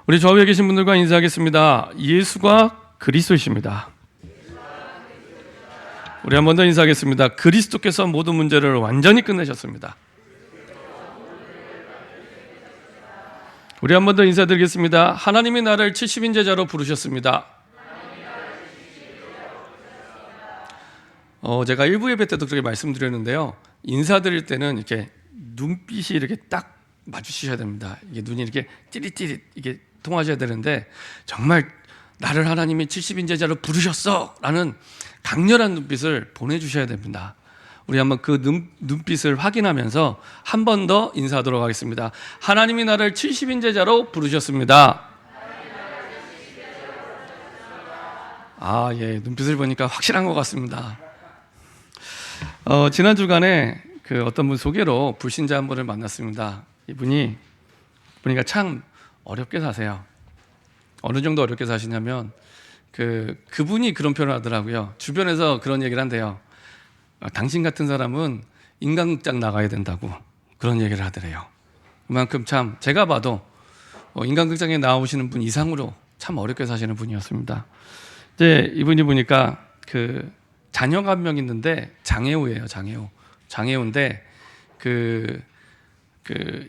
우리 좌우에 계신 분들과 인사하겠습니다. 예수가 그리스도이십니다. 우리 한 번 더 인사하겠습니다. 그리스도께서 모든 문제를 완전히 끝내셨습니다. 우리 한 번 더 인사드리겠습니다. 하나님이 나를 70인 제자로 부르셨습니다. 제가 일부 예배 때도 그렇게 말씀드렸는데요. 인사드릴 때는 이렇게 눈빛이 이렇게 딱 마주치셔야 됩니다. 이게 눈이 이렇게 찌릿찌릿 이게 통하셔야 되는데, 정말 나를 하나님이 70인 제자로 부르셨어 라는 강렬한 눈빛을 보내주셔야 됩니다. 우리 한번 그 눈빛을 확인하면서 한 번 더 인사하도록 하겠습니다. 하나님이 나를 70인 제자로 부르셨습니다. 예, 눈빛을 보니까 확실한 것 같습니다. 지난 주간에 어떤 분 소개로 불신자 한 분을 만났습니다. 이분이 보니까 참 어렵게 사세요. 어느 정도 어렵게 사시냐면 그분이 그런 표현을 하더라고요. 주변에서 그런 얘기를 한대요. 당신 같은 사람은 인간극장 나가야 된다고 그런 얘기를 하더래요. 그만큼 참 제가 봐도 인간극장에 나오시는 분 이상으로 참 어렵게 사시는 분이었습니다. 이제 이분이 보니까 자녀가 한 명 있는데 장애우예요. 장애우인데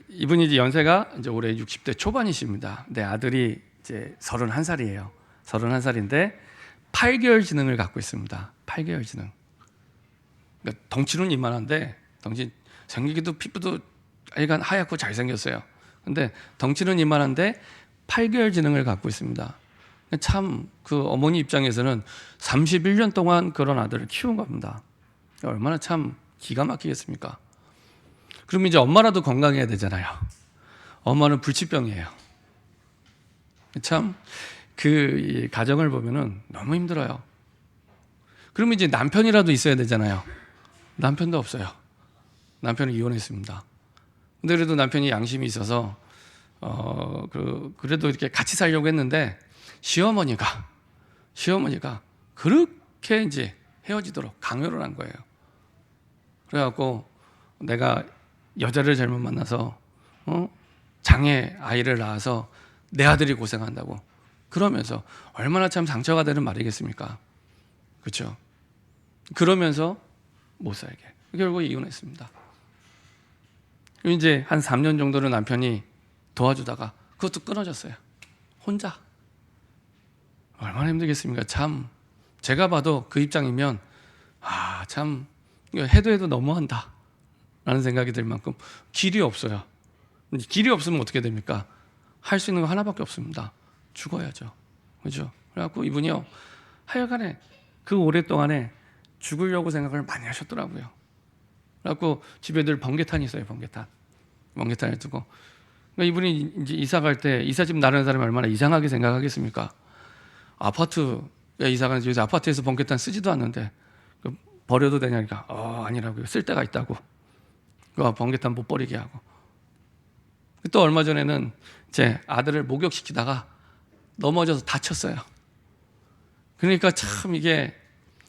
이분이 이제 연세가 이제 올해 60대 초반이십니다. 근데 아들이 이제 31살이에요. 31살인데 8개월 지능을 갖고 있습니다. 8개월 지능. 그러니까 덩치는 이만한데, 생기기도 피부도 약간 하얗고 잘생겼어요. 근데 덩치는 이만한데 8개월 지능을 갖고 있습니다. 참 어머니 입장에서는 31년 동안 그런 아들을 키운 겁니다. 얼마나 참 기가 막히겠습니까? 그럼 이제 엄마라도 건강해야 되잖아요. 엄마는 불치병이에요. 참 이 가정을 보면은 너무 힘들어요. 그럼 이제 남편이라도 있어야 되잖아요. 남편도 없어요. 남편은 이혼했습니다. 근데 그래도 남편이 양심이 있어서 그래도 이렇게 같이 살려고 했는데 시어머니가 그렇게 이제 헤어지도록 강요를 한 거예요. 그래갖고 내가 여자를 잘못 만나서 장애 아이를 낳아서 내 아들이 고생한다고 그러면서, 얼마나 참 상처가 되는 말이겠습니까? 그렇죠? 그러면서 못 살게 결국 이혼했습니다. 이제 한 3년 정도는 남편이 도와주다가 그것도 끊어졌어요. 혼자. 얼마나 힘들겠습니까? 참 제가 봐도 그 입장이면 참 해도 너무한다 라는 생각이 들 만큼 길이 없어요. 길이 없으면 어떻게 됩니까? 할 수 있는 거 하나밖에 없습니다. 죽어야죠. 그죠? 그래갖고 이분이요, 하여간에 그 오랫동안에 죽으려고 생각을 많이 하셨더라고요. 그래갖고 집에 늘 번개탄이 있어요. 번개탄을 두고. 그러니까 이분이 이제 이사 갈 때, 이사집 나르는 사람이 얼마나 이상하게 생각하겠습니까? 아파트에 이사 가는데 요새 아파트에서 번개탄 쓰지도 않는데 버려도 되냐니까 아니라고요. 쓸 데가 있다고. 번개탄 못 버리게 하고. 또 얼마 전에는 제 아들을 목욕시키다가 넘어져서 다쳤어요. 그러니까 참 이게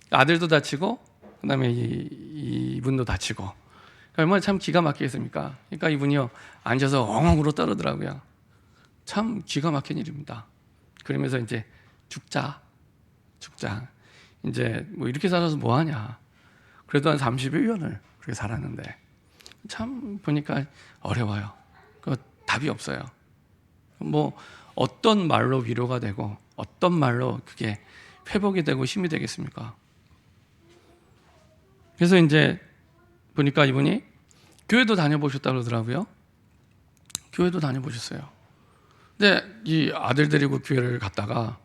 아들도 다치고 그다음에 이분도 다치고 얼마나 참 기가 막히겠습니까? 그러니까 이분이요, 앉아서 엉엉 울어 떠르더라고요. 참 기가 막힌 일입니다. 그러면서 이제 죽자 이제 뭐 이렇게 살아서 뭐하냐. 그래도 한 31년을 그렇게 살았는데 참 보니까 어려워요. 답이 없어요. 뭐 어떤 말로 위로가 되고 어떤 말로 그게 회복이 되고 힘이 되겠습니까? 그래서 이제 보니까 이분이 교회도 다녀보셨다고 그러더라고요. 교회도 다녀보셨어요. 근데 이 아들 데리고 교회를 갔다가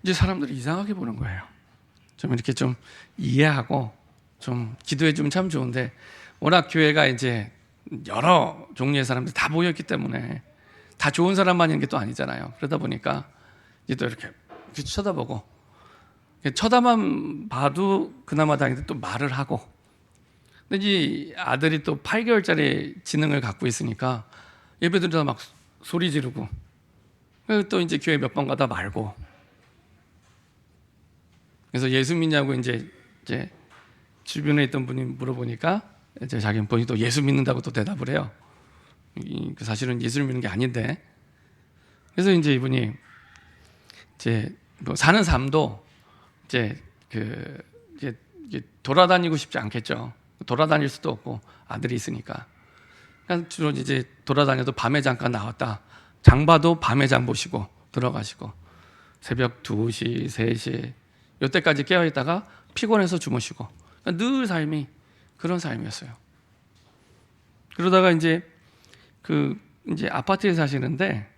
이제 사람들이 이상하게 보는 거예요. 좀 이렇게 좀 이해하고 좀 기도해 주면 참 좋은데, 워낙 교회가 이제 여러 종류의 사람들이 다 모였기 때문에 다 좋은 사람만 있는 게 또 아니잖아요. 그러다 보니까 이제 또 이렇게 쳐다보고, 쳐다만 봐도 그나마 다행인데 또 말을 하고. 근데 이 아들이 또 8개월짜리 지능을 갖고 있으니까 예배 드리다 막 소리 지르고, 또 이제 교회 몇 번 가다 말고. 그래서 예수 믿냐고 이제 주변에 있던 분이 물어보니까 이제 자기는 본인이 또 예수 믿는다고 또 대답을 해요. 사실은 예수를 믿는 게 아닌데. 그래서 이제 이분이 이제 뭐 사는 삶도 이제 이제 돌아다니고 싶지 않겠죠. 돌아다닐 수도 없고 아들이 있으니까. 그러니까 주로 이제 돌아다녀도 밤에 잠깐 나왔다. 장 봐도 밤에 장 보시고 들어가시고 새벽 2시, 3시 이때까지 깨어 있다가 피곤해서 주무시고 그러니까 늘 삶이 그런 삶이었어요. 그러다가 이제 이제 아파트에 사시는데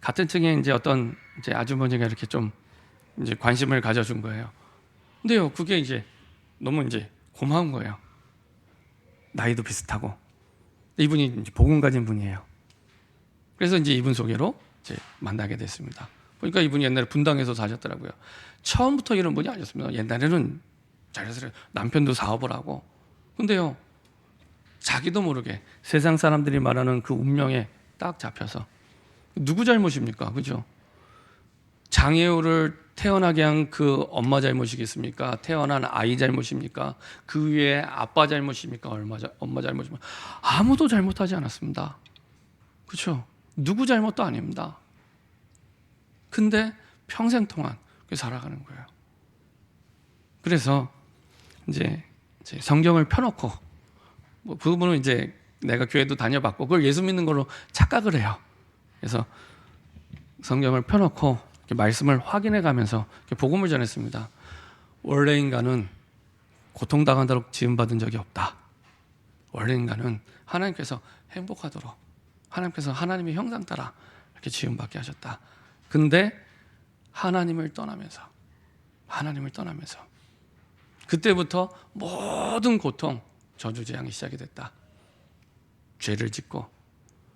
같은 층에 이제 어떤 이제 아주머니가 이렇게 좀 이제 관심을 가져준 거예요. 근데요, 그게 이제 너무 이제 고마운 거예요. 나이도 비슷하고 이분이 이제 복음 가진 분이에요. 그래서 이제 이분 소개로 이제 만나게 됐습니다. 보니까 이분이 옛날에 분당에서 사셨더라고요. 처음부터 이런 분이 아니었습니다. 옛날에는 잘했어요. 남편도 사업을 하고. 근데요, 자기도 모르게 세상 사람들이 말하는 그 운명에 딱 잡혀서 누구 잘못입니까? 그죠? 장애우를 태어나게 한 그 엄마 잘못이겠습니까? 태어난 아이 잘못입니까? 그 위에 아빠 잘못입니까? 엄마 잘못입니까? 아무도 잘못하지 않았습니다. 그렇죠? 누구 잘못도 아닙니다. 근데 평생 동안 살아가는 거예요. 그래서 이제 성경을 펴놓고 뭐 그분은 이제 내가 교회도 다녀봤고 그걸 예수 믿는 걸로 착각을 해요. 그래서 성경을 펴놓고 이렇게 말씀을 확인해 가면서 복음을 전했습니다. 원래 인간은 고통당하도록 지음받은 적이 없다. 원래 인간은 하나님께서 행복하도록 하나님께서 하나님의 형상 따라 이렇게 지음받게 하셨다. 근데 하나님을 떠나면서 그때부터 모든 고통, 저주재앙이 시작이 됐다. 죄를 짓고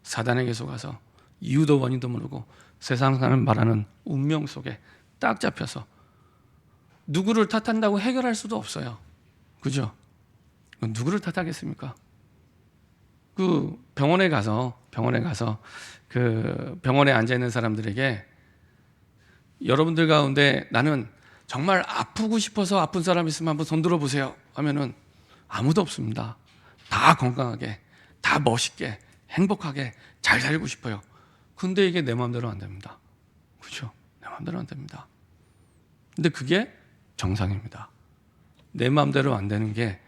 사단에게 속아서 이유도 원인도 모르고 세상 사람 말하는 운명 속에 딱 잡혀서 누구를 탓한다고 해결할 수도 없어요. 그죠? 누구를 탓하겠습니까? 그 병원에 가서 그 병원에 앉아 있는 사람들에게 여러분들 가운데 나는 정말 아프고 싶어서 아픈 사람 있으면 한번 손 들어 보세요 하면은 아무도 없습니다. 다 건강하게, 다 멋있게, 행복하게 잘 살고 싶어요. 근데 이게 내 마음대로 안 됩니다. 그렇죠? 내 마음대로 안 됩니다. 근데 그게 정상입니다. 내 마음대로 안 되는 게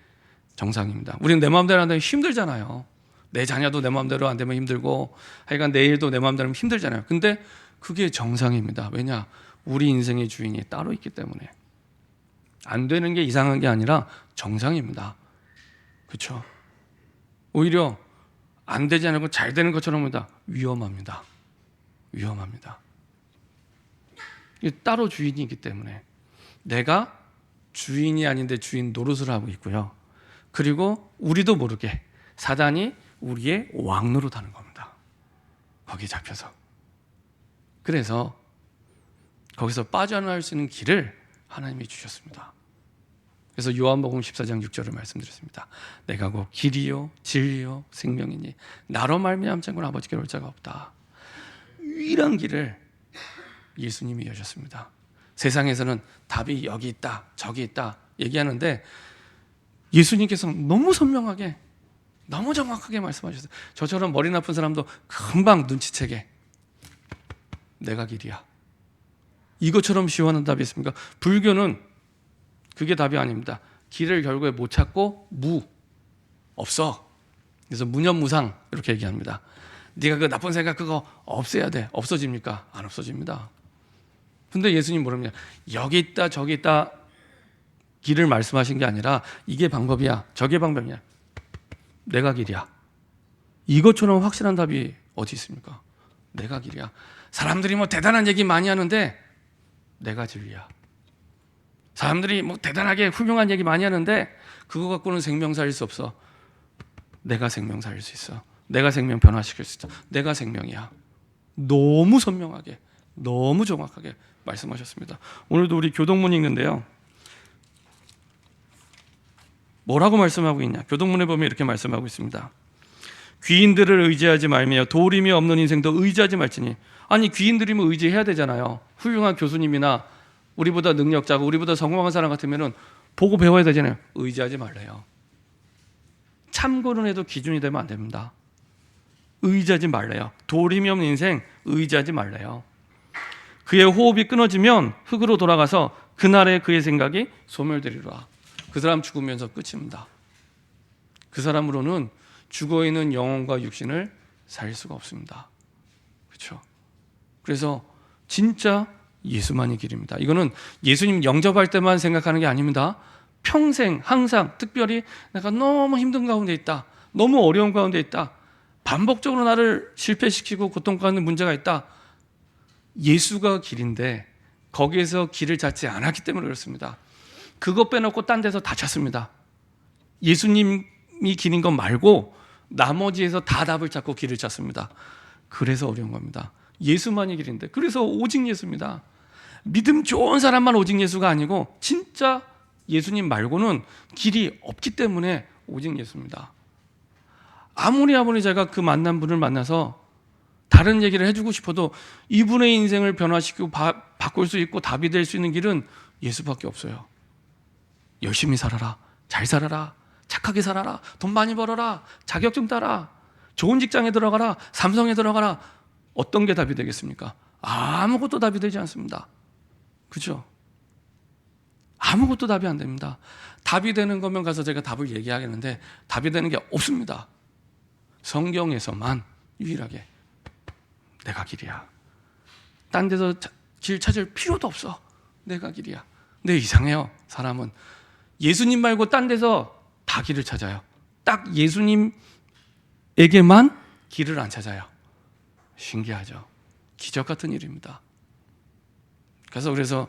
정상입니다. 우리는 내 마음대로 안 되면 힘들잖아요. 내 자녀도 내 마음대로 안 되면 힘들고 하여간 내 일도 내 마음대로 하면 힘들잖아요. 근데 그게 정상입니다. 왜냐? 우리 인생의 주인이 따로 있기 때문에. 안 되는 게 이상한 게 아니라 정상입니다. 그렇죠? 오히려 안 되지 않고 잘 되는 것처럼 보다 위험합니다. 따로 주인이 있기 때문에 내가 주인이 아닌데 주인 노릇을 하고 있고요. 그리고 우리도 모르게 사단이 우리의 왕노릇하는 겁니다. 거기에 잡혀서. 그래서 거기서 빠져나올 수 있는 길을 하나님이 주셨습니다. 그래서 요한복음 14장 6절을 말씀드렸습니다. 내가 곧 길이요 진리요 생명이니 나로 말미암지 않고는 아버지께로 올 자가 없다. 유일한 길을 예수님이 여셨습니다. 세상에서는 답이 여기 있다 저기 있다 얘기하는데 예수님께서 너무 선명하게 너무 정확하게 말씀하셨어요. 저처럼 머리 나쁜 사람도 금방 눈치채게 내가 길이야. 이것처럼 시원한 답이 있습니까? 불교는 그게 답이 아닙니다. 길을 결국에 못 찾고 없어. 그래서 무념무상 이렇게 얘기합니다. 네가 그 나쁜 생각 그거 없애야 돼. 없어집니까? 안 없어집니다. 근데 예수님 뭐랍니까? 여기 있다 저기 있다 길을 말씀하신 게 아니라 이게 방법이야 저게 방법이야. 내가 길이야. 이것처럼 확실한 답이 어디 있습니까? 내가 길이야. 사람들이 뭐 대단한 얘기 많이 하는데 내가 진리야. 사람들이 뭐 대단하게 훌륭한 얘기 많이 하는데 그거 갖고는 생명 살릴 수 없어. 내가 생명 살릴 수 있어. 내가 생명 변화시킬 수 있어. 내가 생명이야. 너무 선명하게 너무 정확하게 말씀하셨습니다. 오늘도 우리 교동문 읽는데요. 뭐라고 말씀하고 있냐? 교동문에 보면 이렇게 말씀하고 있습니다. 귀인들을 의지하지 말며 도림이 없는 인생도 의지하지 말지니. 아니 귀인들이면 의지해야 되잖아요. 훌륭한 교수님이나 우리보다 능력자고 우리보다 성공한 사람 같으면 보고 배워야 되잖아요. 의지하지 말래요. 참고는 해도 기준이 되면 안 됩니다. 의지하지 말래요. 도림이 없는 인생 의지하지 말래요. 그의 호흡이 끊어지면 흙으로 돌아가서 그날의 그의 생각이 소멸되리라. 그 사람 죽으면서 끝입니다. 그 사람으로는 죽어있는 영혼과 육신을 살릴 수가 없습니다. 그렇죠? 그래서 진짜 예수만이 길입니다. 이거는 예수님 영접할 때만 생각하는 게 아닙니다. 평생 항상 특별히 내가 너무 힘든 가운데 있다, 너무 어려운 가운데 있다, 반복적으로 나를 실패시키고 고통받는 문제가 있다, 예수가 길인데 거기에서 길을 찾지 않았기 때문에 그렇습니다. 그것 빼놓고 딴 데서 다 찾습니다. 예수님이 길인 것 말고 나머지에서 다 답을 찾고 길을 찾습니다. 그래서 어려운 겁니다. 예수만이 길인데, 그래서 오직 예수입니다. 믿음 좋은 사람만 오직 예수가 아니고 진짜 예수님 말고는 길이 없기 때문에 오직 예수입니다. 아무리 제가 그 만난 분을 만나서 다른 얘기를 해주고 싶어도 이분의 인생을 변화시키고 바꿀 수 있고 답이 될 수 있는 길은 예수밖에 없어요. 열심히 살아라, 잘 살아라, 착하게 살아라, 돈 많이 벌어라, 자격증 따라, 좋은 직장에 들어가라, 삼성에 들어가라. 어떤 게 답이 되겠습니까? 아무것도 답이 되지 않습니다. 그죠? 아무것도 답이 안 됩니다. 답이 되는 거면 가서 제가 답을 얘기하겠는데 답이 되는 게 없습니다. 성경에서만 유일하게 내가 길이야. 딴 데서 길 찾을 필요도 없어. 내가 길이야. 근데 이상해요. 사람은 예수님 말고 딴 데서 다 길을 찾아요. 딱 예수님에게만 길을 안 찾아요. 신기하죠? 기적 같은 일입니다. 그래서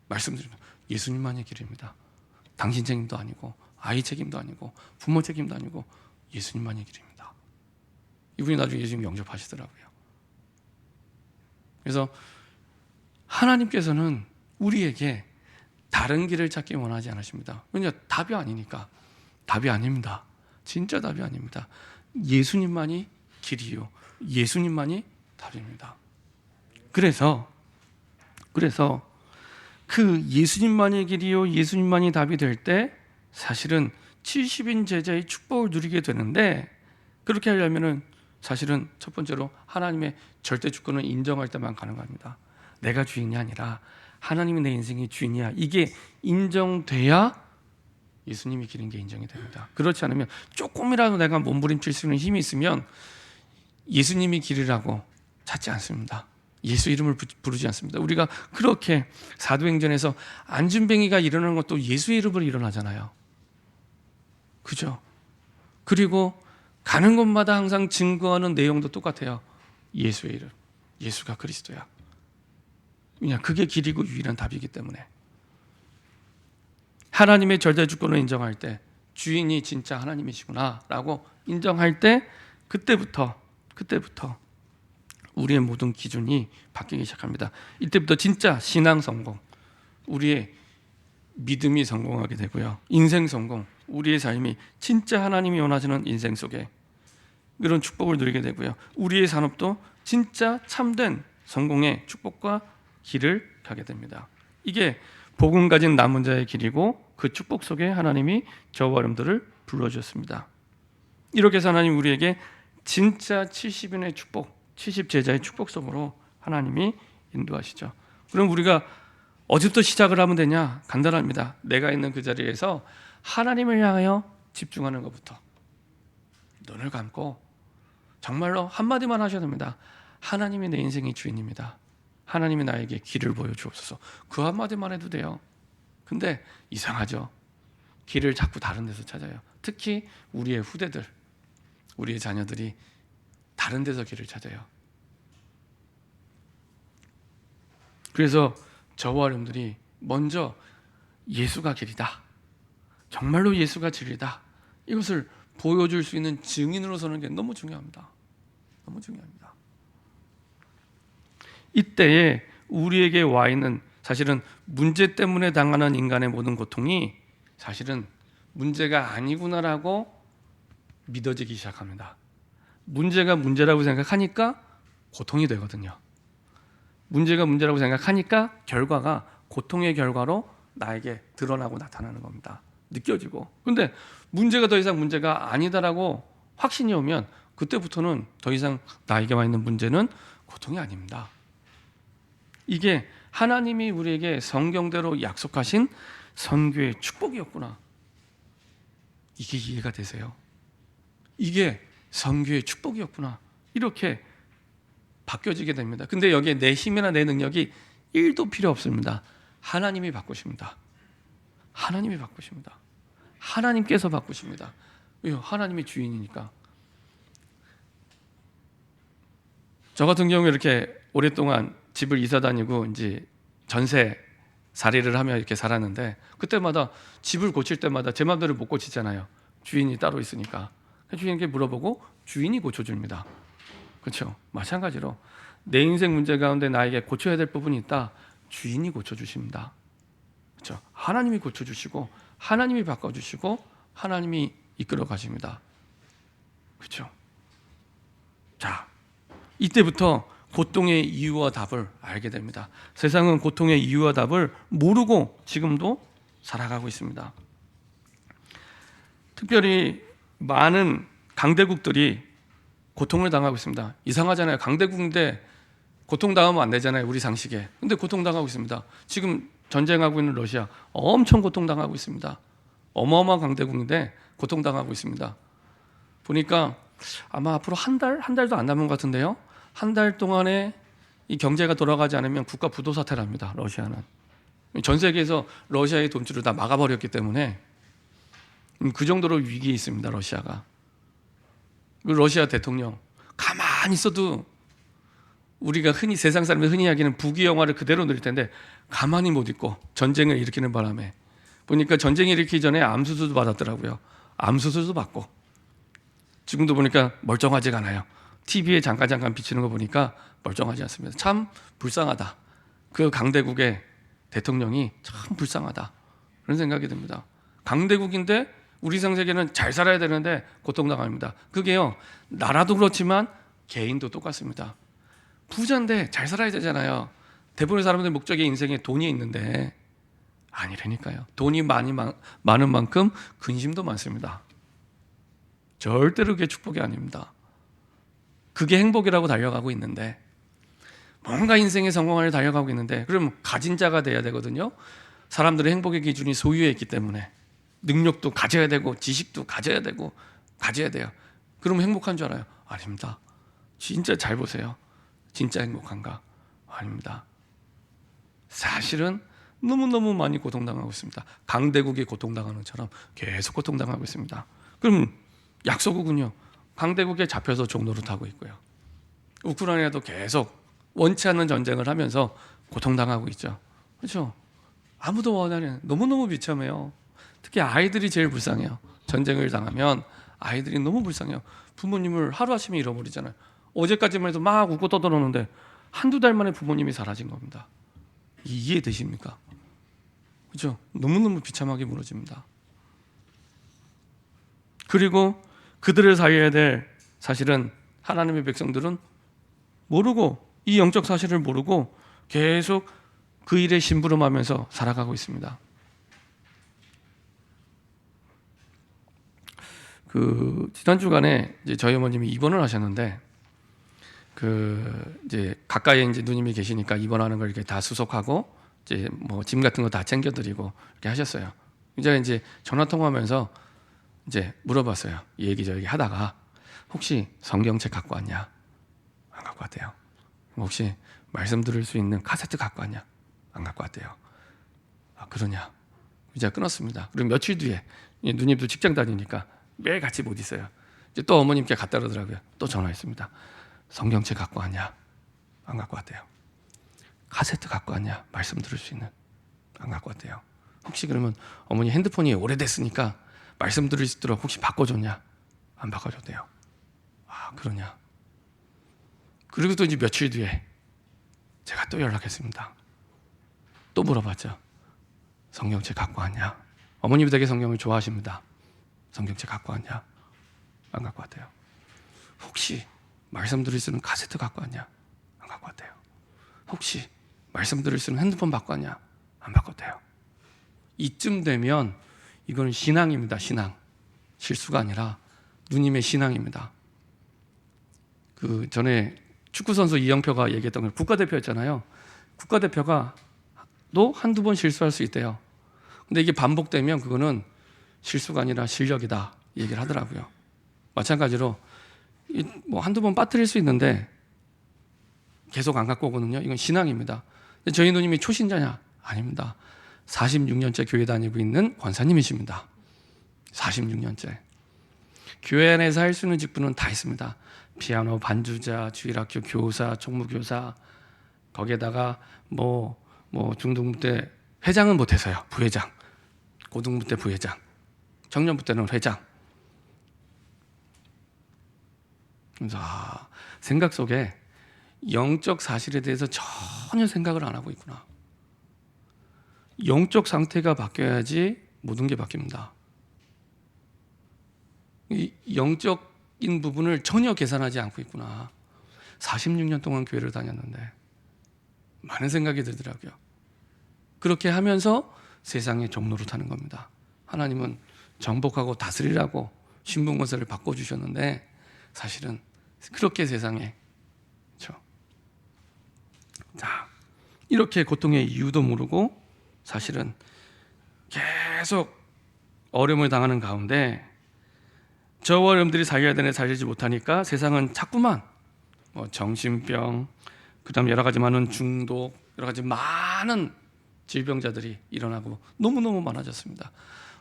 말씀드립니다. 예수님만의 길입니다. 당신 책임도 아니고 아이 책임도 아니고 부모 책임도 아니고 예수님만의 길입니다. 이분이 나중에 예수님 영접하시더라고요. 그래서 하나님께서는 우리에게 다른 길을 찾기 원하지 않으십니다. 왜냐하면 답이 아니니까. 답이 아닙니다. 진짜 답이 아닙니다. 예수님만이 길이요, 예수님만이 답입니다. 그래서 그 예수님만이 길이요, 예수님만이 답이 될 때 사실은 70인 제자의 축복을 누리게 되는데, 그렇게 하려면은 사실은 첫 번째로 하나님의 절대 주권을 인정할 때만 가능합니다. 내가 주인이 아니라 하나님이 내 인생의 주인이야, 이게 인정돼야 예수님이 길인 게 인정이 됩니다. 그렇지 않으면 조금이라도 내가 몸부림칠 수 있는 힘이 있으면 예수님이 길이라고 찾지 않습니다. 예수 이름을 부르지 않습니다. 우리가 그렇게 사도행전에서 안진뱅이가 일어나는 것도 예수의 이름으로 일어나잖아요. 그죠? 그리고 가는 곳마다 항상 증거하는 내용도 똑같아요. 예수의 이름, 예수가 그리스도야. 그냥 그게 길이고 유일한 답이기 때문에. 하나님의 절대 주권을 인정할 때 주인이 진짜 하나님이시구나 라고 인정할 때 그때부터 우리의 모든 기준이 바뀌기 시작합니다. 이때부터 진짜 신앙 성공, 우리의 믿음이 성공하게 되고요, 인생 성공, 우리의 삶이 진짜 하나님이 원하시는 인생 속에 그런 축복을 누리게 되고요, 우리의 산업도 진짜 참된 성공의 축복과 길을 가게 됩니다. 이게 복음 가진 남은 자의 길이고 그 축복 속에 하나님이 저와 여러분들을 불러주셨습니다. 이렇게 해서 하나님 우리에게 진짜 70인의 축복, 70제자의 축복 속으로 하나님이 인도하시죠. 그럼 우리가 어디부터 시작을 하면 되냐? 간단합니다. 내가 있는 그 자리에서 하나님을 향하여 집중하는 것부터. 눈을 감고 정말로 한마디만 하셔야 됩니다. 하나님이 내 인생의 주인입니다. 하나님이 나에게 길을 보여주옵소서. 그 한마디만 해도 돼요. 근데 이상하죠? 길을 자꾸 다른 데서 찾아요. 특히 우리의 후대들, 우리의 자녀들이 다른 데서 길을 찾아요. 그래서 저와 여러분들이 먼저 예수가 길이다, 정말로 예수가 진리다, 이것을 보여줄 수 있는 증인으로 서는 게 너무 중요합니다. 너무 중요합니다. 이때에 우리에게 와 있는 사실은 문제 때문에 당하는 인간의 모든 고통이 사실은 문제가 아니구나라고 믿어지기 시작합니다. 문제가 문제라고 생각하니까 고통이 되거든요. 문제가 문제라고 생각하니까 결과가 고통의 결과로 나에게 드러나고 나타나는 겁니다. 느껴지고. 근데 문제가 더 이상 문제가 아니다라고 확신이 오면 그때부터는 더 이상 나에게 와 있는 문제는 고통이 아닙니다. 이게 하나님이 우리에게 성경대로 약속하신 선교의 축복이었구나. 이게 이해가 되세요? 이게 선교의 축복이었구나. 이렇게 바뀌어지게 됩니다. 근데 여기에 내 힘이나 내 능력이 1도 필요 없습니다. 하나님이 바꾸십니다. 하나님이 바꾸십니다. 하나님께서 바꾸십니다. 왜요? 하나님이 주인이니까. 저 같은 경우에 이렇게 오랫동안 집을 이사 다니고 이제 전세 살이를 하며 이렇게 살았는데, 그때마다 집을 고칠 때마다 제 마음대로 못 고치잖아요. 주인이 따로 있으니까. 주인에게 물어보고 주인이 고쳐줍니다. 그렇죠? 마찬가지로 내 인생 문제 가운데 나에게 고쳐야 될 부분이 있다. 주인이 고쳐주십니다. 그렇죠? 하나님이 고쳐주시고 하나님이 바꿔주시고 하나님이 이끌어 가십니다. 그렇죠? 자, 이때부터 고통의 이유와 답을 알게 됩니다. 세상은 고통의 이유와 답을 모르고 지금도 살아가고 있습니다. 특별히 많은 강대국들이 고통을 당하고 있습니다. 이상하잖아요. 강대국인데 고통당하면 안 되잖아요. 우리 상식에. 근데 고통당하고 있습니다. 지금 전쟁하고 있는 러시아 엄청 고통당하고 있습니다. 어마어마한 강대국인데 고통당하고 있습니다. 보니까 아마 앞으로 한 달도 안 남은 것 같은데요. 한 달 동안에 이 경제가 돌아가지 않으면 국가 부도 사태를 합니다. 러시아는. 전 세계에서 러시아의 돈줄을 다 막아버렸기 때문에 그 정도로 위기에 있습니다. 러시아가. 러시아 대통령 가만히 있어도 우리가 흔히 세상 사람들이 흔히 이야기하는 북이 영화를 그대로 누릴 텐데 가만히 못 있고 전쟁을 일으키는 바람에 보니까 전쟁 일으키기 전에 암수술도 받았더라고요. 암수술도 받고 지금도 보니까 멀쩡하지가 않아요. TV에 잠깐 비치는 거 보니까 멀쩡하지 않습니다. 참 불쌍하다. 그 강대국의 대통령이 참 불쌍하다. 그런 생각이 듭니다. 강대국인데 우리 상세계는 잘 살아야 되는데 고통당합니다. 그게요, 나라도 그렇지만 개인도 똑같습니다. 부자인데 잘 살아야 되잖아요. 대부분의 사람들의 목적이 인생에 돈이 있는데 아니라니까요. 돈이 많은 만큼 근심도 많습니다. 절대로 그게 축복이 아닙니다. 그게 행복이라고 달려가고 있는데, 뭔가 인생의 성공을 달려가고 있는데, 그럼 가진 자가 돼야 되거든요. 사람들의 행복의 기준이 소유에 있기 때문에 능력도 가져야 되고 지식도 가져야 되고 가져야 돼요. 그러면 행복한 줄 알아요? 아닙니다. 진짜 잘 보세요. 진짜 행복한가? 아닙니다. 사실은 너무너무 많이 고통당하고 있습니다. 강대국이 고통당하는 것처럼 계속 고통당하고 있습니다. 그럼 약소국은요, 강대국에 잡혀서 종노릇하고 있고요. 우크라이나도 계속 원치 않는 전쟁을 하면서 고통당하고 있죠. 그렇죠? 아무도 원하는, 너무너무 비참해요. 특히 아이들이 제일 불쌍해요. 전쟁을 당하면 아이들이 너무 불쌍해요. 부모님을 하루아침에 잃어버리잖아요. 어제까지만 해도 막 웃고 떠들었는데 한두 달 만에 부모님이 사라진 겁니다. 이해되십니까? 그렇죠? 너무너무 비참하게 무너집니다. 그리고 그들을 살려야 될, 사실은 하나님의 백성들은 모르고, 이 영적 사실을 모르고 계속 그 일에 심부름하면서 살아가고 있습니다. 지난 주간에 이제 저희 어머님이 입원을 하셨는데, 이제 가까이에 이제 누님이 계시니까 입원하는 걸 이렇게 다 수속하고 이제 뭐 짐 같은 거 다 챙겨드리고 이렇게 하셨어요. 이제 전화 통화하면서 이제 물어봤어요. 이 얘기 저 얘기 하다가 혹시 성경책 갖고 왔냐? 안 갖고 왔대요. 혹시 말씀 들을 수 있는 카세트 갖고 왔냐? 안 갖고 왔대요. 아, 그러냐? 이제 끊었습니다. 그리고 며칠 뒤에 누님도 직장 다니니까 매일 같이 못 있어요. 이제 또 어머님께 갖다 그러더라고요. 또 전화했습니다. 성경책 갖고 왔냐? 안 갖고 왔대요. 카세트 갖고 왔냐? 말씀 들을 수 있는? 안 갖고 왔대요. 혹시 그러면 어머니 핸드폰이 오래됐으니까 말씀 들을 수 있도록 혹시 바꿔줬냐? 안 바꿔줬대요. 아, 그러냐? 그리고 또 이제 며칠 뒤에 제가 또 연락했습니다. 또 물어봤죠. 성경책 갖고 왔냐? 어머님이 되게 성경을 좋아하십니다. 성경책 갖고 왔냐? 안 갖고 왔대요. 혹시 말씀 들을 수 있는 카세트 갖고 왔냐? 안 갖고 왔대요. 혹시 말씀 들을 수 있는 핸드폰 갖고 왔냐? 안 바꿨대요. 이쯤 되면 이건 신앙입니다. 신앙. 실수가 아니라 누님의 신앙입니다. 그 전에 축구 선수 이영표가 얘기했던 걸 국가대표였잖아요. 국가대표가 또 한두 번 실수할 수 있대요. 근데 이게 반복되면 그거는 실수가 아니라 실력이다 얘기를 하더라고요. 마찬가지로 뭐 한두 번 빠뜨릴 수 있는데 계속 안 갖고 오거든요. 이건 신앙입니다. 근데 저희 누님이 초신자냐? 아닙니다. 46년째 교회 다니고 있는 권사님이십니다. 46년째. 교회 안에서 할 수 있는 직분은 다 있습니다. 피아노 반주자, 주일학교 교사, 총무교사, 거기에다가 뭐 중등부 때 회장은 못해서요. 부회장, 고등부 때 부회장, 청년부 때는 회장. 그래서 생각 속에 영적 사실에 대해서 전혀 생각을 안 하고 있구나. 영적 상태가 바뀌어야지 모든 게 바뀝니다. 이 영적인 부분을 전혀 계산하지 않고 있구나. 46년 동안 교회를 다녔는데 많은 생각이 들더라고요. 그렇게 하면서 세상의 종로로 타는 겁니다. 하나님은 정복하고 다스리라고 신분권세를 바꿔주셨는데 사실은 그렇게 세상에, 그렇죠? 자, 이렇게 고통의 이유도 모르고 사실은 계속 어려움을 당하는 가운데 저와 여러분들이 살려야 되는데 살리지 못하니까 세상은 자꾸만 정신병, 그다음 여러 가지 많은 중독, 여러 가지 많은 질병자들이 일어나고 너무너무 많아졌습니다.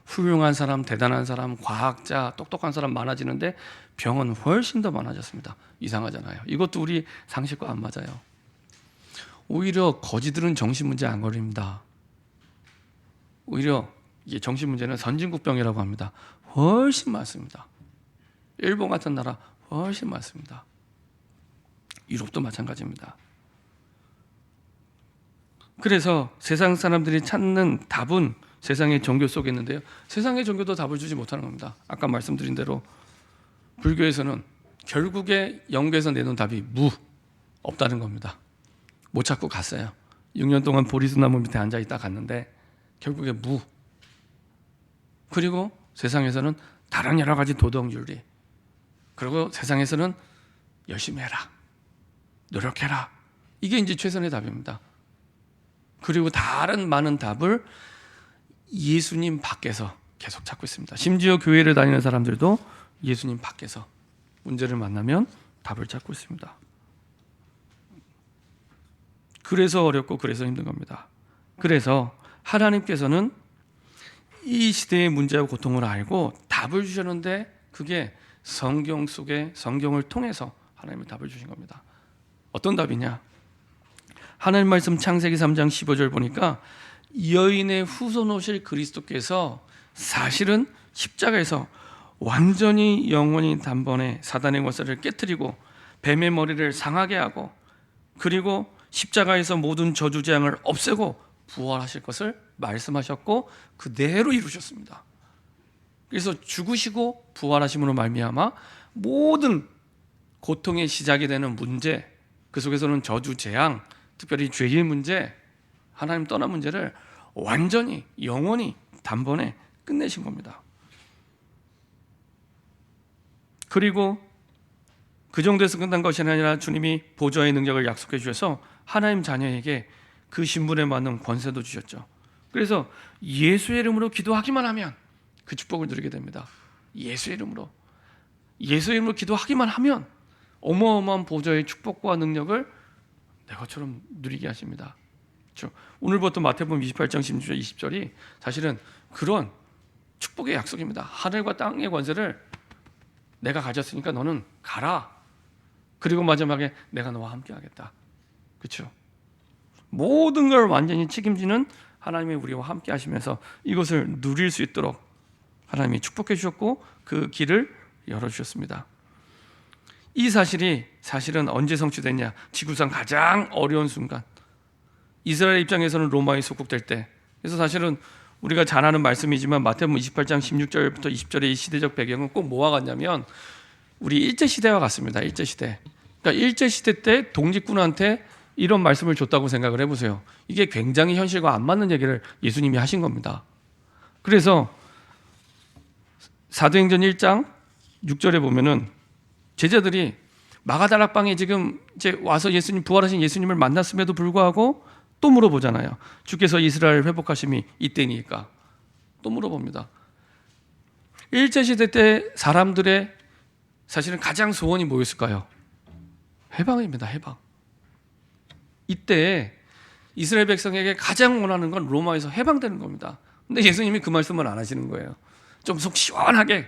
훌륭한 사람, 대단한 사람, 과학자, 똑똑한 사람 많아지는데 병은 훨씬 더 많아졌습니다. 이상하잖아요. 이것도 우리 상식과 안 맞아요. 오히려 거지들은 정신 문제 안 걸립니다. 오히려 이게 정신 문제는 선진국병이라고 합니다. 훨씬 많습니다. 일본 같은 나라 훨씬 많습니다. 유럽도 마찬가지입니다. 그래서 세상 사람들이 찾는 답은 세상의 종교 속에 있는데요. 세상의 종교도 답을 주지 못하는 겁니다. 아까 말씀드린 대로 불교에서는 결국에 영계에서 내놓은 답이 없다는 겁니다. 못 찾고 갔어요. 6년 동안 보리수나무 밑에 앉아있다 갔는데 결국에 그리고 세상에서는 다른 여러 가지 도덕윤리, 그리고 세상에서는 열심히 해라, 노력해라, 이게 이제 최선의 답입니다. 그리고 다른 많은 답을 예수님 밖에서 계속 찾고 있습니다. 심지어 교회를 다니는 사람들도 예수님 밖에서 문제를 만나면 답을 찾고 있습니다. 그래서 어렵고 그래서 힘든 겁니다. 그래서 하나님께서는 이 시대의 문제와 고통을 알고 답을 주셨는데 그게 성경 속에 성경을 통해서 하나님의 답을 주신 겁니다. 어떤 답이냐? 하나님 말씀 창세기 3장 15절 보니까 여인의 후손 오실 그리스도께서 사실은 십자가에서 완전히 영원히 단번에 사단의 권세를 깨뜨리고 뱀의 머리를 상하게 하고 그리고 십자가에서 모든 저주 재앙을 없애고 부활하실 것을 말씀하셨고 그대로 이루셨습니다. 그래서 죽으시고 부활하심으로 말미암아 모든 고통의 시작이 되는 문제, 그 속에서는 저주 재앙, 특별히 죄의 문제, 하나님 떠난 문제를 완전히 영원히 단번에 끝내신 겁니다. 그리고 그 정도에서 끝난 것이 아니라 주님이 보좌의 능력을 약속해 주셔서 하나님 자녀에게 그 신분에 맞는 권세도 주셨죠. 그래서 예수의 이름으로 기도하기만 하면 그 축복을 누리게 됩니다. 예수의 이름으로 기도하기만 하면 어마어마한 보좌의 축복과 능력을 내 것처럼 누리게 하십니다. 그렇죠? 오늘부터 마태복음 28장 16절 20절이 사실은 그런 축복의 약속입니다. 하늘과 땅의 권세를 내가 가졌으니까 너는 가라. 그리고 마지막에 내가 너와 함께 하겠다. 그렇죠? 모든 걸 완전히 책임지는 하나님이 우리와 함께 하시면서 이것을 누릴 수 있도록 하나님이 축복해 주셨고 그 길을 열어주셨습니다. 이 사실이 사실은 언제 성취됐냐? 지구상 가장 어려운 순간, 이스라엘 입장에서는 로마에 속국될 때. 그래서 사실은 우리가 잘 아는 말씀이지만 마태복음 28장 16절부터 20절의 이 시대적 배경은 꼭 뭐와 같냐면 우리 일제시대와 같습니다. 일제시대. 그러니까 일제시대 때 독립군한테 이런 말씀을 줬다고 생각을 해보세요. 이게 굉장히 현실과 안 맞는 얘기를 예수님이 하신 겁니다. 그래서 사도행전 1장 6절에 보면은 제자들이 마가다락방에 지금 이제 와서 예수님, 부활하신 예수님을 만났음에도 불구하고 또 물어보잖아요. 주께서 이스라엘 회복하심이 이때니까. 또 물어봅니다. 일제시대 때 사람들의 사실은 가장 소원이 뭐였을까요? 해방입니다. 해방. 이때 이스라엘 백성에게 가장 원하는 건 로마에서 해방되는 겁니다. 근데 예수님이 그 말씀을 안 하시는 거예요. 좀 속 시원하게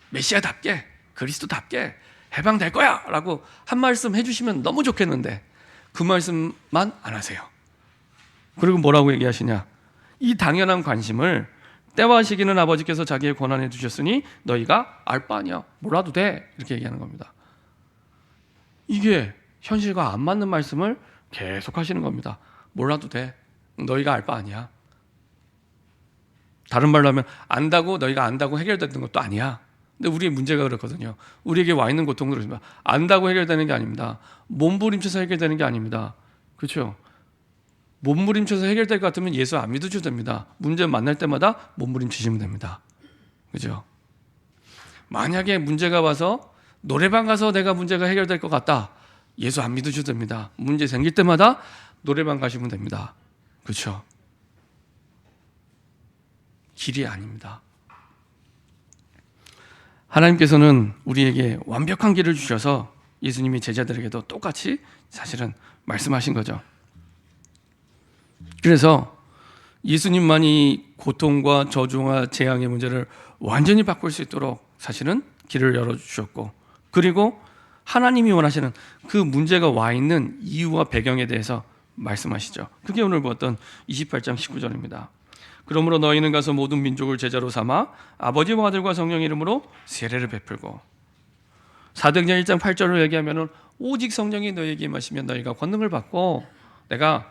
메시아답게 그리스도답게 해방될 거야 라고 한 말씀 해주시면 너무 좋겠는데 그 말씀만 안 하세요. 그리고 뭐라고 얘기하시냐? 이 당연한 관심을 때와 시기는 아버지께서 자기의 권한에 두셨으니 너희가 알 바 아니야. 몰라도 돼. 이렇게 얘기하는 겁니다. 이게 현실과 안 맞는 말씀을 계속 하시는 겁니다. 몰라도 돼. 너희가 알 바 아니야. 다른 말로 하면 안다고 너희가 안다고 해결되는 것도 아니야. 근데 우리의 문제가 그렇거든요. 우리에게 와 있는 고통들을 안다고 해결되는 게 아닙니다. 몸부림쳐서 해결되는 게 아닙니다. 그렇죠? 몸부림쳐서 해결될 것 같으면 예수 안 믿으셔도 됩니다. 문제 만날 때마다 몸부림치시면 됩니다. 그죠? 만약에 문제가 와서 노래방 가서 내가 문제가 해결될 것 같다. 예수 안 믿으셔도 됩니다. 문제 생길 때마다 노래방 가시면 됩니다. 그렇죠? 길이 아닙니다. 하나님께서는 우리에게 완벽한 길을 주셔서 예수님이 제자들에게도 똑같이 사실은 말씀하신 거죠. 그래서 예수님만이 고통과 저주와 재앙의 문제를 완전히 바꿀 수 있도록 사실은 길을 열어주셨고, 그리고 하나님이 원하시는 그 문제가 와 있는 이유와 배경에 대해서 말씀하시죠. 그게 오늘 보았던 28장 19절입니다. 그러므로 너희는 가서 모든 민족을 제자로 삼아 아버지와 아들과 성령의 이름으로 세례를 베풀고, 사도행전 1장 8절로 얘기하면 오직 성령이 너희에게 임하시면 너희가 권능을 받고 내가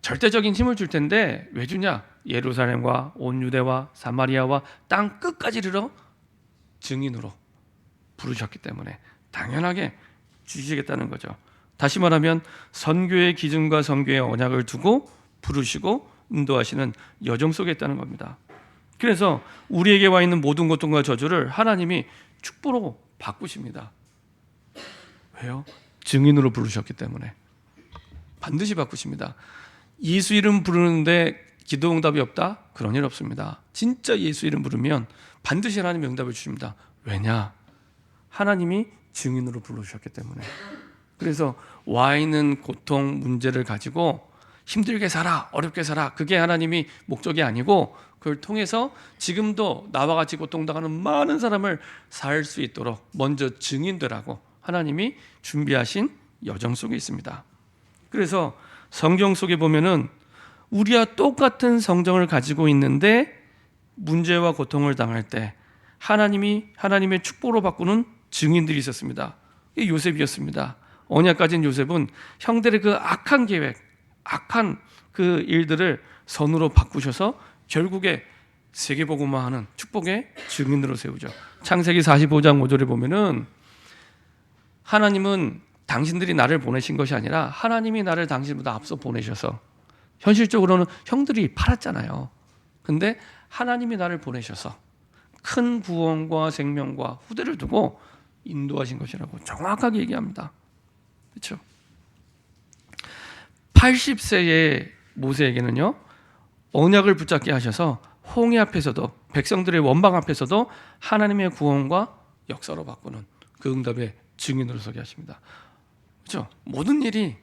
절대적인 힘을 줄 텐데 왜 주냐? 예루살렘과 온 유대와 사마리아와 땅 끝까지 이르러 증인으로 부르셨기 때문에 당연하게 주시겠다는 거죠. 다시 말하면 선교의 기준과 선교의 언약을 두고 부르시고 인도하시는 여정 속에 있다는 겁니다. 그래서 우리에게 와 있는 모든 고통과 저주를 하나님이 축복으로 바꾸십니다. 왜요? 증인으로 부르셨기 때문에 반드시 바꾸십니다. 예수 이름 부르는데 기도 응답이 없다? 그런 일 없습니다. 진짜 예수 이름 부르면 반드시 하나님이 응답을 주십니다. 왜냐? 하나님이 증인으로 부르셨기 때문에. 그래서 와 있는 고통, 문제를 가지고 힘들게 살아, 어렵게 살아, 그게 하나님이 목적이 아니고 그걸 통해서 지금도 나와 같이 고통당하는 많은 사람을 살 수 있도록 먼저 증인되라고 하나님이 준비하신 여정 속에 있습니다. 그래서 성경 속에 보면은 우리와 똑같은 성정을 가지고 있는데 문제와 고통을 당할 때 하나님의 축복으로 바꾸는 증인들이 있었습니다. 이게 요셉이었습니다. 언약 가진 요셉은 형들의 그 악한 계획, 악한 그 일들을 선으로 바꾸셔서 결국에 세계복음화하는 축복의 증인으로 세우죠. 창세기 45장 5절에 보면은 하나님은 당신들이 나를 보내신 것이 아니라 하나님이 나를 당신보다 앞서 보내셔서, 현실적으로는 형들이 팔았잖아요. 근데 하나님이 나를 보내셔서 큰 구원과 생명과 후대를 두고 인도하신 것이라고 정확하게 얘기합니다. 그렇죠? 80세의 모세에게는요, 언약을 붙잡게 하셔서 홍해 앞에서도 백성들의 원방 앞에서도 하나님의 구원과 역사로 바꾸는 그 응답의 증인으로 서게 하십니다. 그렇죠? 모든 일이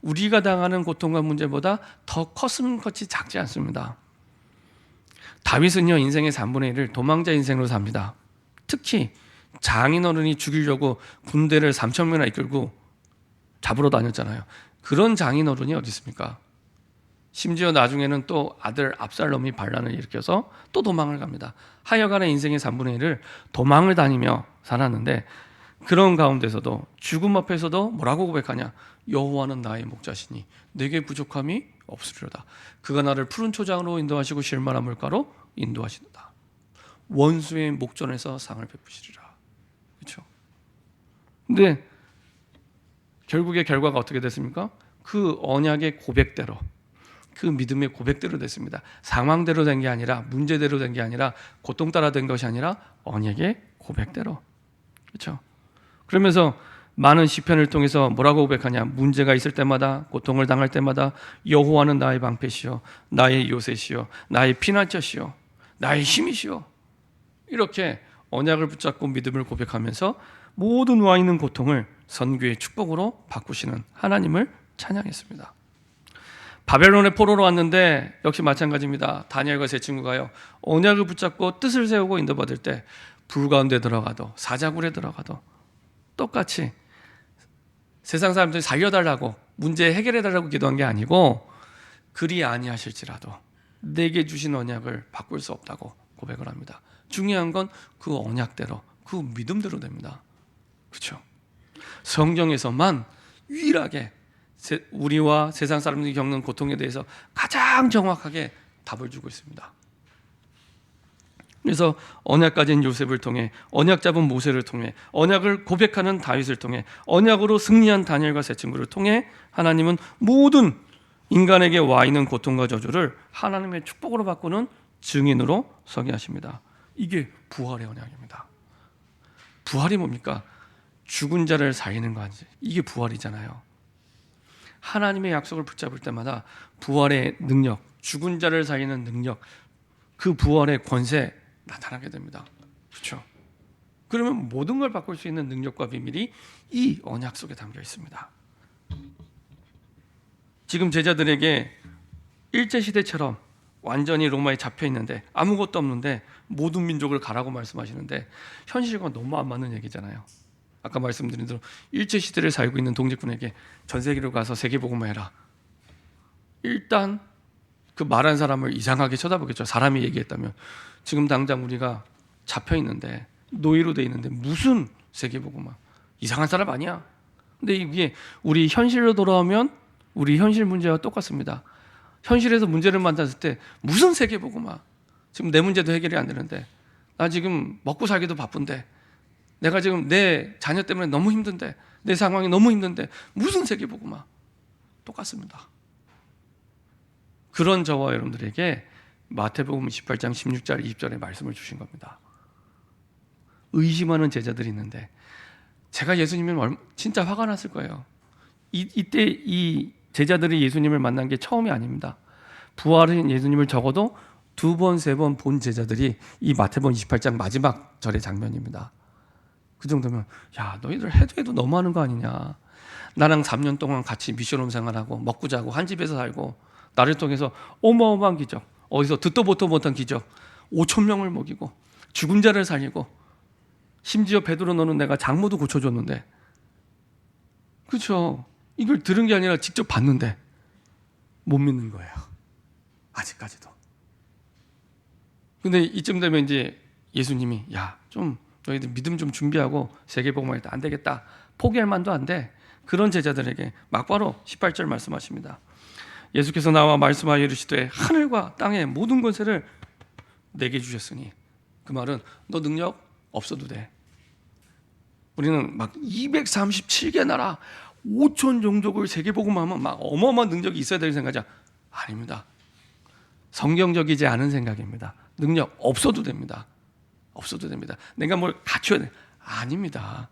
우리가 당하는 고통과 문제보다 더 커슴같이 작지 않습니다. 다윗은요, 인생의 3분의 1을 도망자 인생으로 삽니다. 특히 장인어른이 죽이려고 군대를 3,000명이나 이끌고 잡으러 다녔잖아요. 그런 장인어른이 어디 있습니까? 심지어 나중에는 또 아들 압살롬이 반란을 일으켜서 또 도망을 갑니다. 하여간에 인생의 3분의 1을 도망을 다니며 살았는데, 그런 가운데서도 죽음 앞에서도 뭐라고 고백하냐? 여호와는 나의 목자시니 내게 부족함이 없으리로다. 그가 나를 푸른 초장으로 인도하시고 실만한 물가로 인도하시도다. 원수의 목전에서 상을 베푸시리라. 그렇죠? 근데 결국의 결과가 어떻게 됐습니까? 그 언약의 고백대로, 그 믿음의 고백대로 됐습니다. 상황대로 된 게 아니라, 문제대로 된 게 아니라, 고통 따라 된 것이 아니라 언약의 고백대로. 그렇죠? 그러면서 많은 시편을 통해서 뭐라고 고백하냐? 문제가 있을 때마다, 고통을 당할 때마다 여호와는 나의 방패시요, 나의 요새시요, 나의 피난처시요, 나의 힘이시요. 이렇게 언약을 붙잡고 믿음을 고백하면서 모든 와 있는 고통을 선교의 축복으로 바꾸시는 하나님을 찬양했습니다. 바벨론의 포로로 왔는데 역시 마찬가지입니다. 다니엘과 세 친구가요, 언약을 붙잡고 뜻을 세우고 인도받을 때 불 가운데 들어가도 사자굴에 들어가도 똑같이 세상 사람들이 살려달라고, 문제 해결해달라고 기도한 게 아니고 그리 아니하실지라도 내게 주신 언약을 바꿀 수 없다고 고백을 합니다. 중요한 건 그 언약대로, 그 믿음대로 됩니다. 그렇죠? 성경에서만 유일하게 우리와 세상 사람들이 겪는 고통에 대해서 가장 정확하게 답을 주고 있습니다. 그래서 언약 가진 요셉을 통해, 언약 잡은 모세를 통해, 언약을 고백하는 다윗을 통해, 언약으로 승리한 다니엘과 세 친구를 통해 하나님은 모든 인간에게 와 있는 고통과 저주를 하나님의 축복으로 바꾸는 증인으로 서게 하십니다. 이게 부활의 언약입니다. 부활이 뭡니까? 죽은 자를 살리는 거 아니지. 이게 부활이잖아요. 하나님의 약속을 붙잡을 때마다 부활의 능력, 죽은 자를 살리는 능력, 그 부활의 권세 나타나게 됩니다. 그렇죠? 그러면 모든 걸 바꿀 수 있는 능력과 비밀이 이 언약 속에 담겨 있습니다. 지금 제자들에게 일제시대처럼 완전히 로마에 잡혀 있는데 아무것도 없는데 모든 민족을 가라고 말씀하시는데 현실과 너무 안 맞는 얘기잖아요. 아까 말씀드린 대로 일제시대를 살고 있는 동직군에게 전 세계로 가서 세계복음화 해라. 일단 그 말한 사람을 이상하게 쳐다보겠죠. 사람이 얘기했다면. 지금 당장 우리가 잡혀 있는데, 노예로 돼 있는데 무슨 세계복음화? 이상한 사람 아니야. 근데 이게 우리 현실로 돌아오면 우리 현실 문제와 똑같습니다. 현실에서 문제를 만났을 때 무슨 세계복음화? 지금 내 문제도 해결이 안 되는데, 나 지금 먹고 살기도 바쁜데, 내가 지금 내 자녀 때문에 너무 힘든데, 내 상황이 너무 힘든데 무슨 세계복음화? 똑같습니다. 그런 저와 여러분들에게 마태복음 28장 16절 20절에 말씀을 주신 겁니다. 의심하는 제자들이 있는데, 제가 예수님을 진짜 화가 났을 거예요. 이때 이 제자들이 예수님을 만난 게 처음이 아닙니다. 부활한 예수님을 적어도 2번, 3번 본 제자들이 이 마태복음 28장 마지막 절의 장면입니다. 그 정도면 야, 너희들 해도 너무하는 거 아니냐. 나랑 3년 동안 같이 미션홈 생활하고 먹고 자고 한 집에서 살고 나를 통해서 어마어마한 기적, 어디서 듣도 보도 못한 기적, 5천 명을 먹이고 죽은 자를 살리고 심지어 베드로 너는 내가 장모도 고쳐줬는데, 그렇죠? 이걸 들은 게 아니라 직접 봤는데 못 믿는 거예요. 아직까지도. 근데 이쯤 되면 이제 예수님이 야, 좀 너희들 믿음 좀 준비하고 세계복음화 안 되겠다. 포기할 만도 안 돼. 그런 제자들에게 막바로 18절 말씀하십니다. 예수께서 나와 말씀하여 이르시되 하늘과 땅의 모든 권세를 내게 주셨으니, 그 말은 너 능력 없어도 돼. 우리는 막 237개 나라 5천 종족을 세계복음화하면 막 어마어마한 능력이 있어야 될 생각이야. 아닙니다. 성경적이지 않은 생각입니다. 능력 없어도 됩니다. 없어도 됩니다. 내가 뭘 갖춰야 돼. 아닙니다.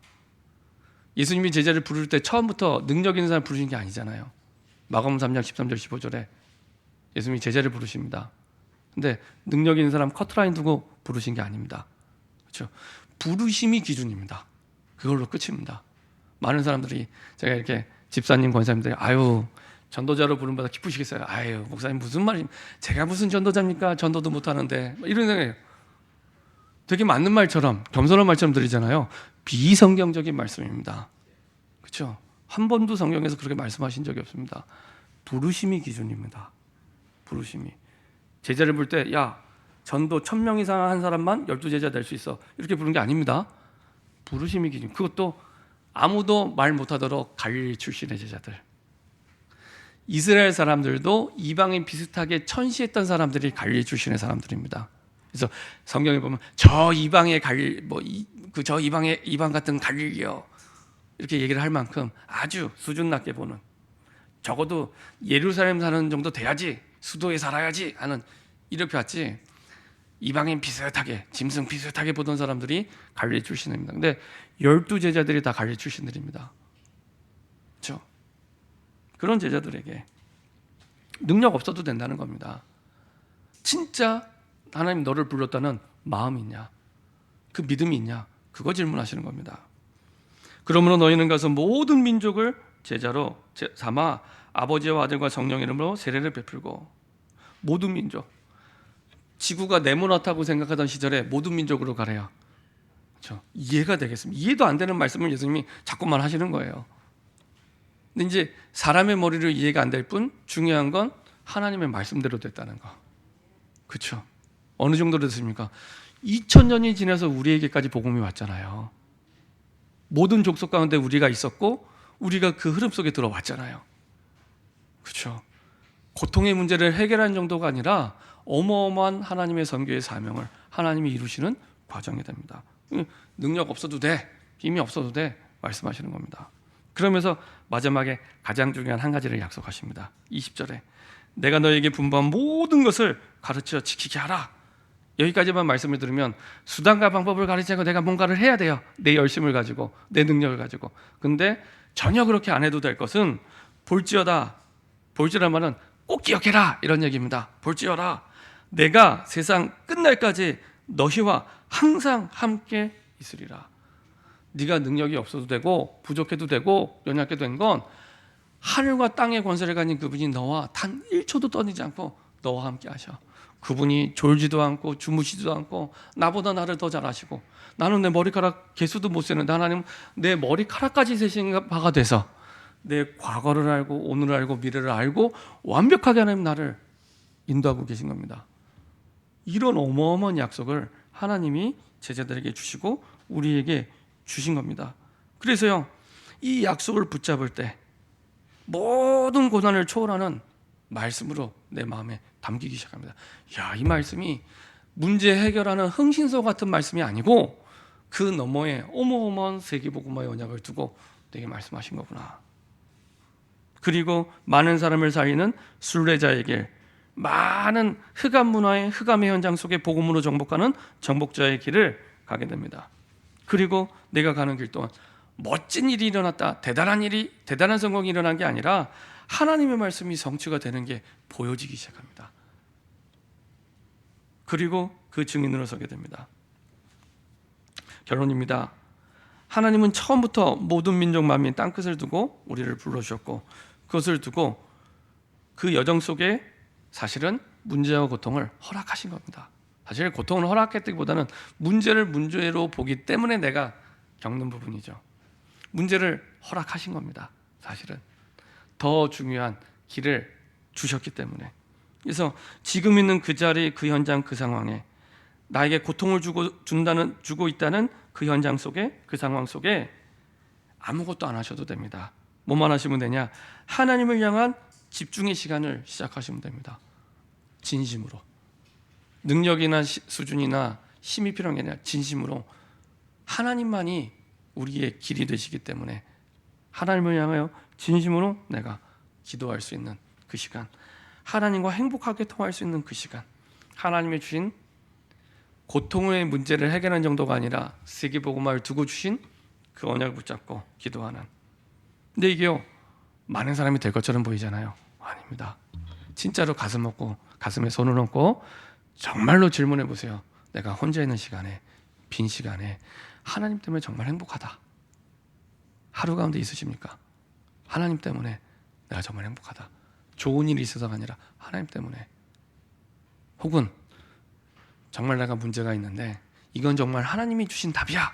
예수님이 제자를 부를 때 처음부터 능력 있는 사람 부르신 게 아니잖아요. 마가복음 3장 13절 15절에 예수님이 제자를 부르십니다. 근데 능력 있는 사람 커트라인 두고 부르신 게 아닙니다. 그렇죠? 부르심이 기준입니다. 그걸로 끝입니다. 많은 사람들이 제가 이렇게 집사님, 권사님들 아유 전도자로 부름받아 기쁘시겠어요. 아유 목사님 무슨 말입니까? 제가 무슨 전도자입니까? 전도도 못하는데 이런 생각이에요. 되게 맞는 말처럼, 겸손한 말처럼 들리잖아요. 비성경적인 말씀입니다. 그렇죠? 한 번도 성경에서 그렇게 말씀하신 적이 없습니다. 부르심이 기준입니다. 부르심이. 제자를 부를 때 야 전도 1000명 이상 한 사람만 12제자 될 수 있어, 이렇게 부르는 게 아닙니다. 부르심이 기준. 그것도 아무도 말 못하도록 갈릴리 출신의 제자들. 이스라엘 사람들도 이방인 비슷하게 천시했던 사람들이 갈릴리 출신의 사람들입니다. 그래서 성경에 보면 저 이방의 갈릴 저 이방의 이방 같은 갈릴리요, 이렇게 얘기를 할 만큼 아주 수준 낮게 보는, 적어도 예루살렘 사는 정도 돼야지, 수도에 살아야지 하는, 이렇게 봤지 이방인 비슷하게, 짐승 비슷하게 보던 사람들이 갈릴리 출신입니다. 근데 12제자들이 다 갈릴리 출신들입니다. 그렇죠? 그런 제자들에게 능력 없어도 된다는 겁니다. 진짜 하나님 너를 불렀다는 마음이 있냐? 그 믿음이 있냐? 그거 질문하시는 겁니다. 그러므로 너희는 가서 모든 민족을 제자로 삼아 아버지와 아들과 성령 이름으로 세례를 베풀고, 모든 민족, 지구가 네모나다고 생각하던 시절에 모든 민족으로 가래요. 그렇죠? 이해가 되겠습니다. 이해도 안 되는 말씀을 예수님이 자꾸만 하시는 거예요. 근데 이제 사람의 머리로 이해가 안 될 뿐 중요한 건 하나님의 말씀대로 됐다는 거. 그렇죠? 어느 정도로 됐습니까? 2000년이 지나서 우리에게까지 복음이 왔잖아요. 모든 족속 가운데 우리가 있었고 우리가 그 흐름 속에 들어왔잖아요. 그렇죠? 고통의 문제를 해결하는 정도가 아니라 어마어마한 하나님의 선교의 사명을 하나님이 이루시는 과정이 됩니다. 능력 없어도 돼, 힘이 없어도 돼 말씀하시는 겁니다. 그러면서 마지막에 가장 중요한 한 가지를 약속하십니다. 20절에 내가 너에게 분부한 모든 것을 가르쳐 지키게 하라. 여기까지만 말씀을 들으면 수단과 방법을 가르치고 내가 뭔가를 해야 돼요. 내 열심을 가지고, 내 능력을 가지고. 근데 전혀 그렇게 안 해도 될 것은 볼지어다. 볼지란 말은 꼭 기억해라 이런 얘기입니다. 볼지어다. 내가 세상 끝날까지 너희와 항상 함께 있으리라. 네가 능력이 없어도 되고 부족해도 되고 연약해도 된 건 하늘과 땅의 권세를 가진 그분이 너와 단 1초도 떠나지 않고 너와 함께 하셔. 그분이 졸지도 않고 주무시지도 않고 나보다 나를 더 잘 아시고, 나는 내 머리카락 개수도 못 세는데 하나님은 내 머리카락까지 세신 바가 돼서 내 과거를 알고 오늘을 알고 미래를 알고 완벽하게 하나님 나를 인도하고 계신 겁니다. 이런 어마어마한 약속을 하나님이 제자들에게 주시고 우리에게 주신 겁니다. 그래서요, 이 약속을 붙잡을 때 모든 고난을 초월하는 말씀으로 내 마음에 담기기 시작합니다. 야, 이 말씀이 문제 해결하는 흥신소 같은 말씀이 아니고 그 너머에 어마어마한 세계복음화의 언약을 두고 내게 말씀하신 거구나. 그리고 많은 사람을 살리는 순례자의 길, 많은 흑암 문화의 흑암의 현장 속에 복음으로 정복하는 정복자의 길을 가게 됩니다. 그리고 내가 가는 길 동안 멋진 일이 일어났다, 대단한 성공이 일어난 게 아니라 하나님의 말씀이 성취가 되는 게 보여지기 시작합니다. 그리고 그 증인으로 서게 됩니다. 결론입니다. 하나님은 처음부터 모든 민족 만민 땅끝을 두고 우리를 불러주셨고, 그것을 두고 그 여정 속에 사실은 문제와 고통을 허락하신 겁니다. 사실 고통을 허락했다기보다는 문제를 문제로 보기 때문에 내가 겪는 부분이죠. 문제를 허락하신 겁니다. 사실은 더 중요한 길을 주셨기 때문에. 그래서 지금 있는 그 자리, 그 현장, 그 상황에 나에게 고통을 주고 있다는 그 현장 속에, 그 상황 속에 아무것도 안 하셔도 됩니다. 뭐만 하시면 되냐? 하나님을 향한 집중의 시간을 시작하시면 됩니다. 진심으로. 능력이나 수준이나 힘이 필요한 게 아니라 진심으로 하나님만이 우리의 길이 되시기 때문에 하나님을 향하여 진심으로 내가 기도할 수 있는 그 시간, 하나님과 행복하게 통할 수 있는 그 시간, 하나님이 주신 고통의 문제를 해결하는 정도가 아니라 세계복음화를 두고 주신 그 언약을 붙잡고 기도하는. 근데 이게요, 많은 사람이 될 것처럼 보이잖아요. 아닙니다. 진짜로 가슴 얹고 가슴에 손을 얹고 정말로 질문해 보세요. 내가 혼자 있는 시간에, 빈 시간에 하나님 때문에 정말 행복하다. 하루 가운데 있으십니까? 하나님 때문에 내가 정말 행복하다. 좋은 일이 있어서가 아니라 하나님 때문에. 혹은 정말 내가 문제가 있는데 이건 정말 하나님이 주신 답이야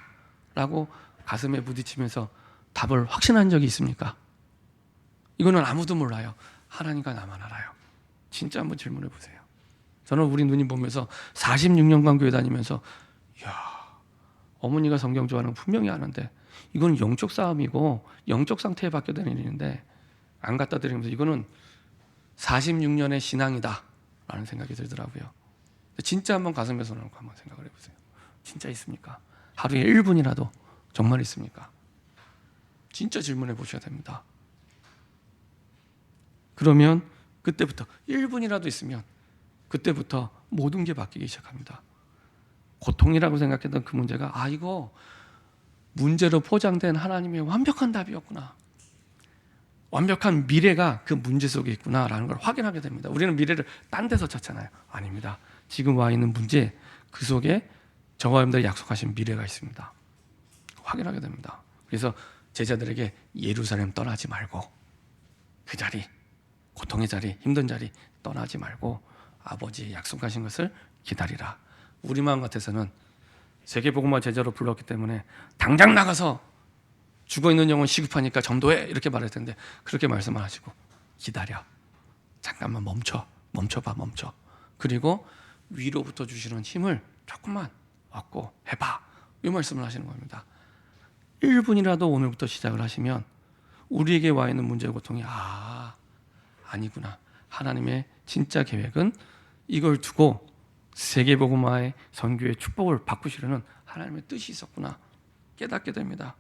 라고 가슴에 부딪히면서 답을 확신한 적이 있습니까? 이거는 아무도 몰라요. 하나님과 나만 알아요. 진짜 한번 질문해 보세요. 저는 우리 누님 보면서 46년간 교회 다니면서, 이야, 어머니가 성경 좋아하는 거 분명히 아는데 이건 영적 싸움이고 영적 상태에 바뀌어야 되는 일인데 안 갖다 드리면서 이거는 46년의 신앙이다 라는 생각이 들더라고요. 진짜 한번 가슴에 손을 얹고 한번 생각을 해보세요. 진짜 있습니까? 하루에 1분이라도 정말 있습니까? 진짜 질문해 보셔야 됩니다. 그러면 그때부터 1분이라도 있으면 그때부터 모든 게 바뀌기 시작합니다. 고통이라고 생각했던 그 문제가 이거 문제로 포장된 하나님의 완벽한 답이었구나. 완벽한 미래가 그 문제 속에 있구나라는 걸 확인하게 됩니다. 우리는 미래를 딴 데서 찾잖아요. 아닙니다. 지금 와 있는 문제 그 속에 저와 여러분들이 약속하신 미래가 있습니다. 확인하게 됩니다. 그래서 제자들에게 예루살렘 떠나지 말고 그 자리, 고통의 자리, 힘든 자리 떠나지 말고 아버지의 약속하신 것을 기다리라. 우리 마음 같아서는 세계복음화 제자로 불렀기 때문에 당장 나가서 죽어있는 영혼 시급하니까 전도해 이렇게 말할 텐데 그렇게 말씀 안 하시고 기다려. 잠깐만 멈춰. 그리고 위로부터 주시는 힘을 조금만 얻고 해봐. 이 말씀을 하시는 겁니다. 1분이라도 오늘부터 시작을 하시면 우리에게 와 있는 문제의 고통이 아니구나. 하나님의 진짜 계획은 이걸 두고 세계복음화의 선교의 축복을 바꾸시려는 하나님의 뜻이 있었구나 깨닫게 됩니다.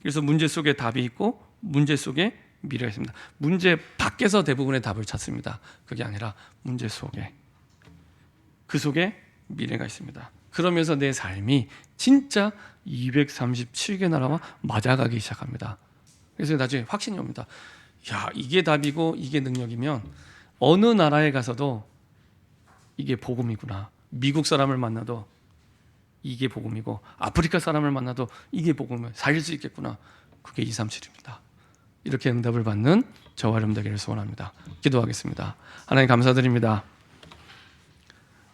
그래서 문제 속에 답이 있고 문제 속에 미래가 있습니다. 문제 밖에서 대부분의 답을 찾습니다. 그게 아니라 문제 속에, 그 속에 미래가 있습니다. 그러면서 내 삶이 진짜 237개 나라와 맞아가기 시작합니다. 그래서 나중에 확신이 옵니다. 이게 답이고 이게 능력이면 어느 나라에 가서도 이게 복음이구나. 미국 사람을 만나도 이게 복음이고 아프리카 사람을 만나도 이게 복음을 살릴 수 있겠구나. 그게 237입니다. 이렇게 응답을 받는 저와 여러분 되기를 소원합니다. 기도하겠습니다. 하나님 감사드립니다.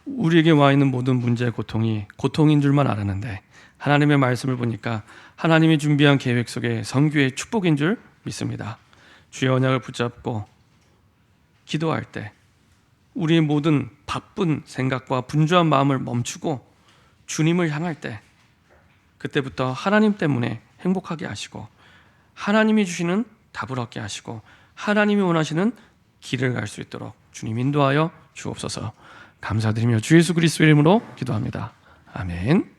우리에게 와 있는 모든 문제의 고통이 고통인 줄만 알았는데 하나님의 말씀을 보니까 하나님이 준비한 계획 속에 선교의 축복인 줄 믿습니다. 주의 언약을 붙잡고 기도할 때 우리의 모든 바쁜 생각과 분주한 마음을 멈추고 주님을 향할 때 그때부터 하나님 때문에 행복하게 하시고 하나님이 주시는 답을 얻게 하시고 하나님이 원하시는 길을 갈 수 있도록 주님 인도하여 주옵소서. 감사드리며 주 예수 그리스도의 이름으로 기도합니다. 아멘.